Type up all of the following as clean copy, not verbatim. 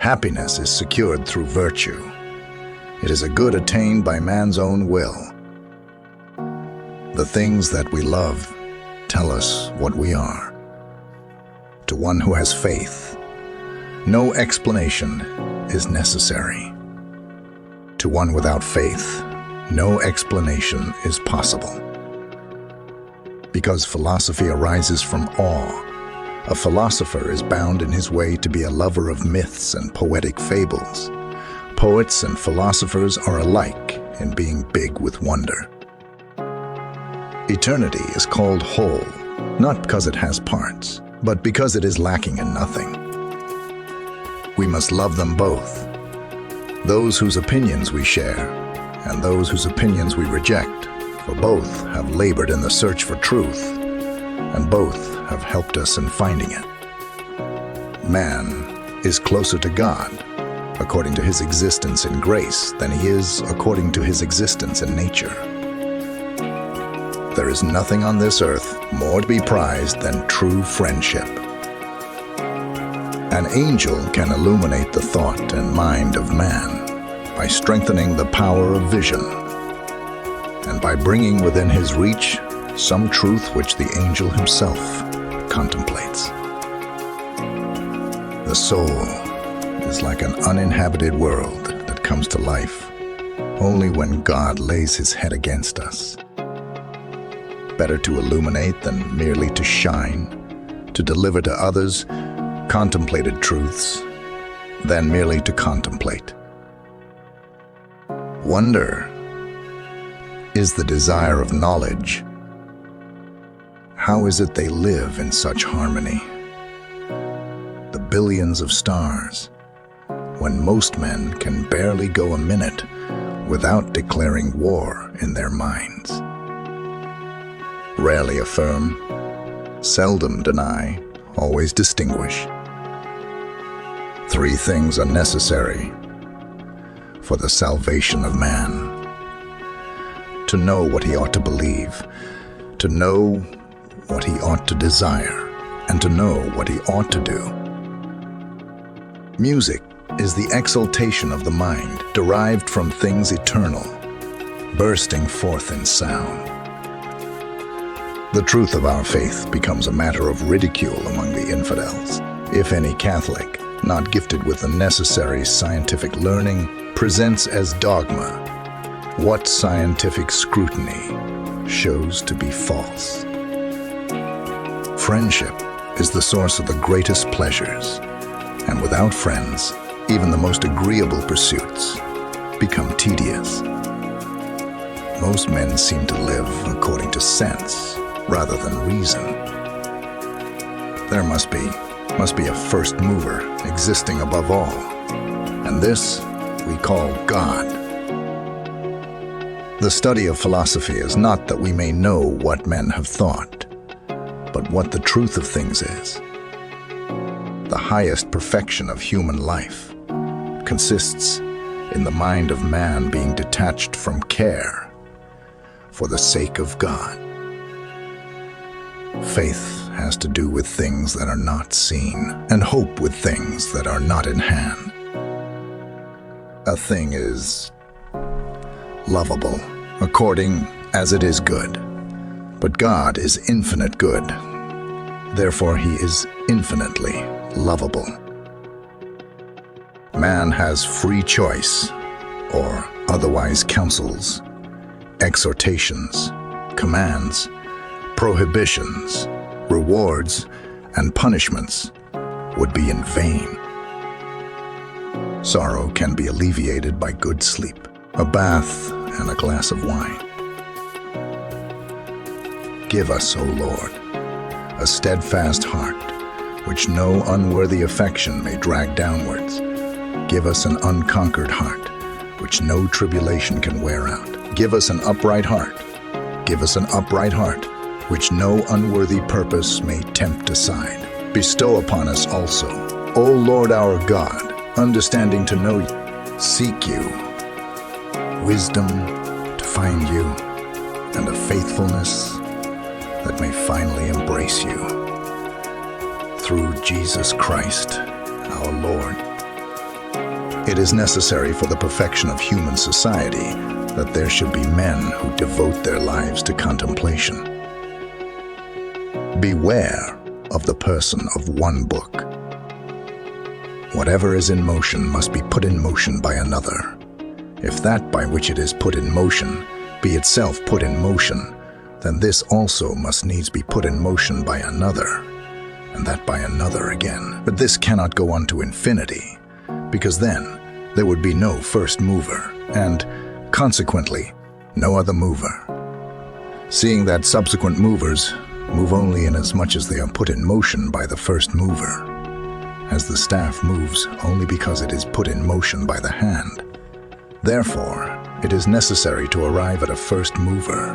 Happiness is secured through virtue. It is a good attained by man's own will. The things that we love tell us what we are. To one who has faith, no explanation is necessary. To one without faith, no explanation is possible. Because philosophy arises from awe, a philosopher is bound in his way to be a lover of myths and poetic fables. Poets and philosophers are alike in being big with wonder. Eternity is called whole, not because it has parts, but because it is lacking in nothing. We must love them both, those whose opinions we share and those whose opinions we reject, for both have labored in the search for truth, and both have helped us in finding it. Man is closer to God according to his existence in grace than he is according to his existence in nature. There is nothing on this earth more to be prized than true friendship. An angel can illuminate the thought and mind of man by strengthening the power of vision, and by bringing within his reach some truth which the angel himself contemplates. The soul is like an uninhabited world that comes to life only when God lays his head against us. Better to illuminate than merely to shine, to deliver to others contemplated truths than merely to contemplate. Wonder is the desire of knowledge. How is it they live in such harmony? The billions of stars, when most men can barely go a minute without declaring war in their minds. Rarely affirm, seldom deny, always distinguish. Three things are necessary for the salvation of man: to know what he ought to believe, to know what he ought to desire, and to know what he ought to do. Music is the exaltation of the mind, derived from things eternal, bursting forth in sound. The truth of our faith becomes a matter of ridicule among the infidels, if any Catholic, not gifted with the necessary scientific learning, presents as dogma what scientific scrutiny shows to be false. Friendship is the source of the greatest pleasures, and without friends, even the most agreeable pursuits become tedious. Most men seem to live according to sense rather than reason. There must be a first mover existing above all, and this we call God. The study of philosophy is not that we may know what men have thought, but what the truth of things is. The highest perfection of human life consists in the mind of man being detached from care for the sake of God. Faith has to do with things that are not seen, and hope with things that are not in hand. A thing is lovable according as it is good, but God is infinite good. Therefore, he is infinitely lovable. Man has free choice, or otherwise counsels, exhortations, commands, prohibitions, rewards, and punishments would be in vain. Sorrow can be alleviated by good sleep, a bath, and a glass of wine. Give us, O Lord, a steadfast heart, which no unworthy affection may drag downwards. Give us an unconquered heart, which no tribulation can wear out. Give us an upright heart. Give us an upright heart, which no unworthy purpose may tempt aside. Bestow upon us also, O Lord our God, understanding to know you, seek you, wisdom to find you, and a faithfulness that may finally embrace you. Through Jesus Christ, our Lord. It is necessary for the perfection of human society that there should be men who devote their lives to contemplation. Beware of the person of one book. Whatever is in motion must be put in motion by another. If that by which it is put in motion be itself put in motion, then this also must needs be put in motion by another, and that by another again. But this cannot go on to infinity, because then there would be no first mover, and, consequently, no other mover. Seeing that subsequent movers move only inasmuch as they are put in motion by the first mover, as the staff moves only because it is put in motion by the hand. Therefore, it is necessary to arrive at a first mover,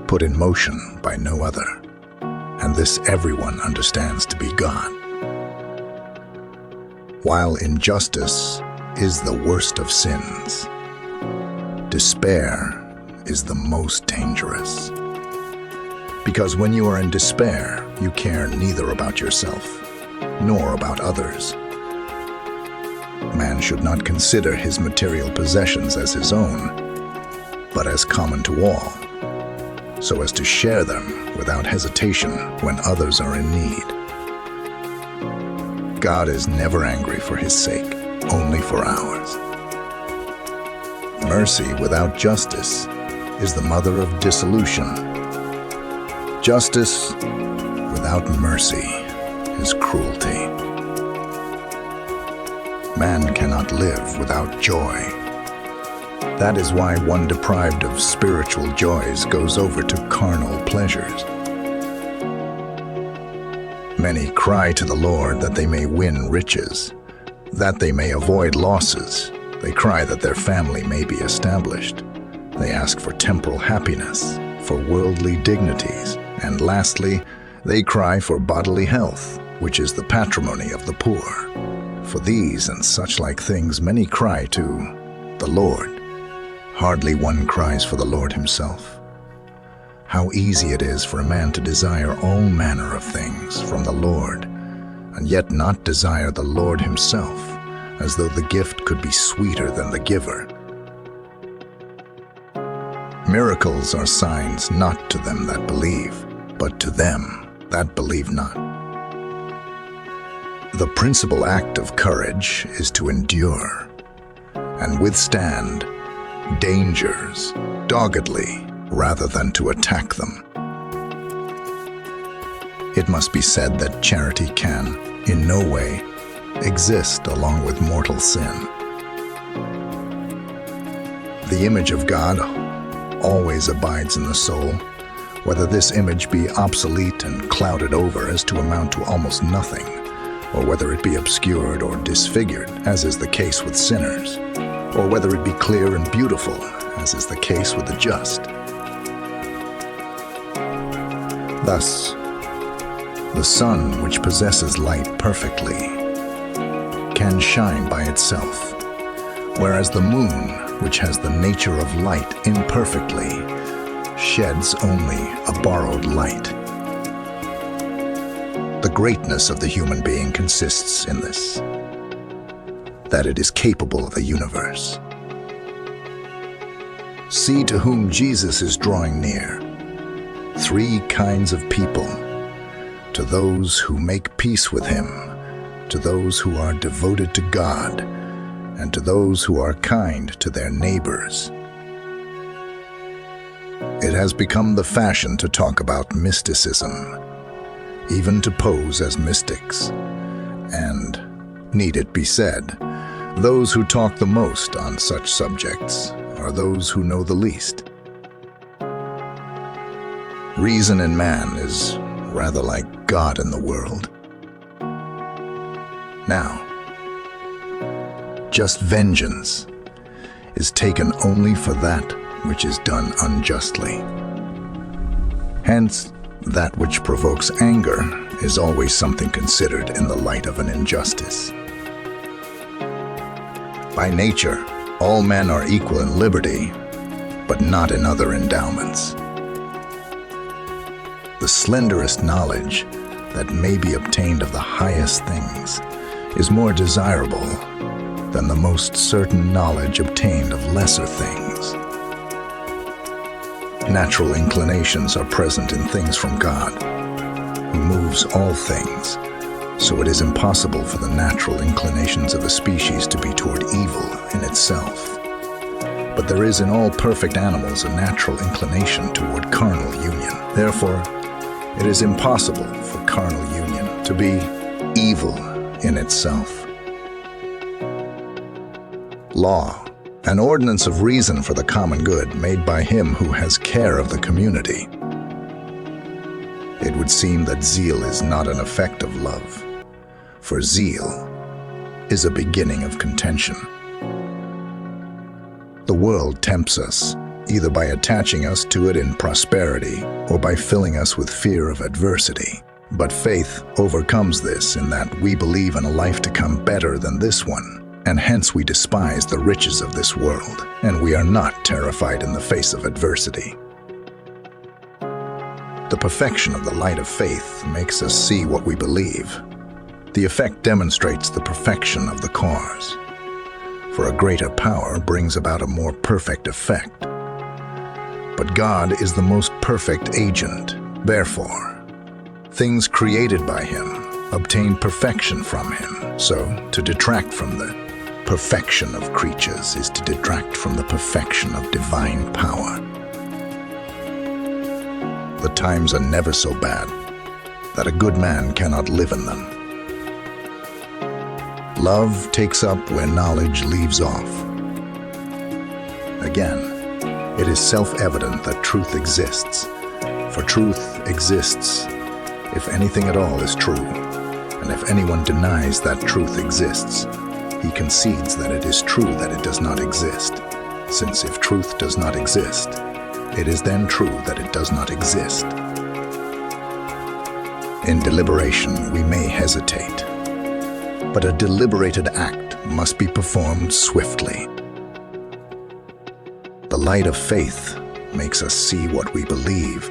put in motion by no other, and this everyone understands to be God. While injustice is the worst of sins, despair is the most dangerous. Because when you are in despair, you care neither about yourself nor about others. Man should not consider his material possessions as his own, but as common to all, so as to share them without hesitation when others are in need. God is never angry for his sake, only for ours. Mercy without justice is the mother of dissolution. Justice without mercy is cruelty. Man cannot live without joy. That is why one deprived of spiritual joys goes over to carnal pleasures. Many cry to the Lord that they may win riches, that they may avoid losses. They cry that their family may be established. They ask for temporal happiness, for worldly dignities, and lastly, they cry for bodily health, which is the patrimony of the poor. For these and such like things many cry to the Lord. Hardly one cries for the Lord himself. How easy it is for a man to desire all manner of things from the Lord, and yet not desire the Lord himself, as though the gift could be sweeter than the giver. Miracles are signs not to them that believe, but to them that believe not. The principal act of courage is to endure and withstand dangers doggedly rather than to attack them. It must be said that charity can, in no way, exist along with mortal sin. The image of God always abides in the soul, whether this image be obsolete and clouded over as to amount to almost nothing, or whether it be obscured or disfigured, as is the case with sinners, or whether it be clear and beautiful, as is the case with the just. Thus, the sun, which possesses light perfectly, can shine by itself, whereas the moon, which has the nature of light imperfectly, sheds only a borrowed light. The greatness of the human being consists in this, that it is capable of a universe. See to whom Jesus is drawing near. Three kinds of people: to those who make peace with him, to those who are devoted to God, and to those who are kind to their neighbors. It has become the fashion to talk about mysticism, even to pose as mystics. And, need it be said, those who talk the most on such subjects are those who know the least. Reason in man is rather like God in the world. Now, just vengeance is taken only for that which is done unjustly. Hence, that which provokes anger is always something considered in the light of an injustice. By nature, all men are equal in liberty, but not in other endowments. The slenderest knowledge that may be obtained of the highest things is more desirable than the most certain knowledge obtained of lesser things. Natural inclinations are present in things from God, who moves all things, so it is impossible for the natural inclinations of a species to be toward evil in itself. But there is in all perfect animals a natural inclination toward carnal union. Therefore, it is impossible for carnal union to be evil in itself. Law, an ordinance of reason for the common good made by him who has care of the community. It would seem that zeal is not an effect of love, for zeal is a beginning of contention. The world tempts us, either by attaching us to it in prosperity or by filling us with fear of adversity. But faith overcomes this in that we believe in a life to come better than this one, and hence we despise the riches of this world, and we are not terrified in the face of adversity. The perfection of the light of faith makes us see what we believe. The effect demonstrates the perfection of the cause. For a greater power brings about a more perfect effect. But God is the most perfect agent. Therefore, things created by him obtain perfection from him. So, to detract from the perfection of creatures is to detract from the perfection of divine power. The times are never so bad that a good man cannot live in them. Love takes up where knowledge leaves off. Again, it is self-evident that truth exists, for truth exists if anything at all is true, and if anyone denies that truth exists, he concedes that it is true that it does not exist, since if truth does not exist, it is then true that it does not exist. In deliberation, we may hesitate, but a deliberated act must be performed swiftly. The light of faith makes us see what we believe,